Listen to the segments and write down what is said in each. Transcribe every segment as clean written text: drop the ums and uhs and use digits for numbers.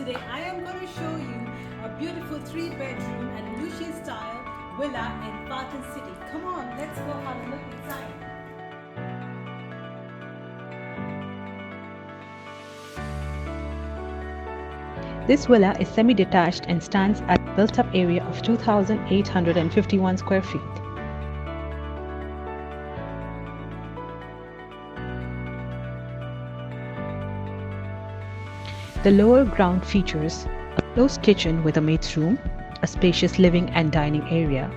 Today I am going to show you a beautiful 3-bedroom Andalusian-style villa in Falcon City. Come on, let's go have a look inside. This villa is semi-detached and stands at a built-up area of 2,851 square feet. The lower ground features a closed kitchen with a maid's room, a spacious living and dining area,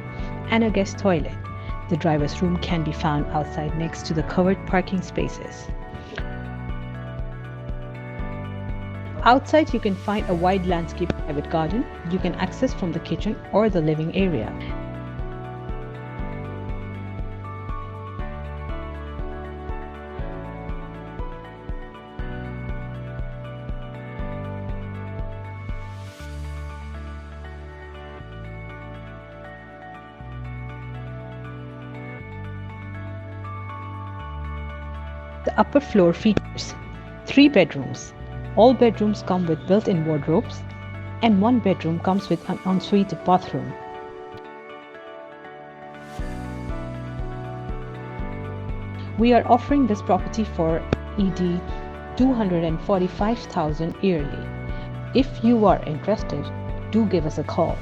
and a guest toilet. The driver's room can be found outside next to the covered parking spaces. Outside you can find a wide landscape private garden you can access from the kitchen or the living area. The upper floor features 3 bedrooms. All bedrooms come with built-in wardrobes, and one bedroom comes with an ensuite bathroom. We are offering this property for ED 245,000 yearly. If you are interested, do give us a call.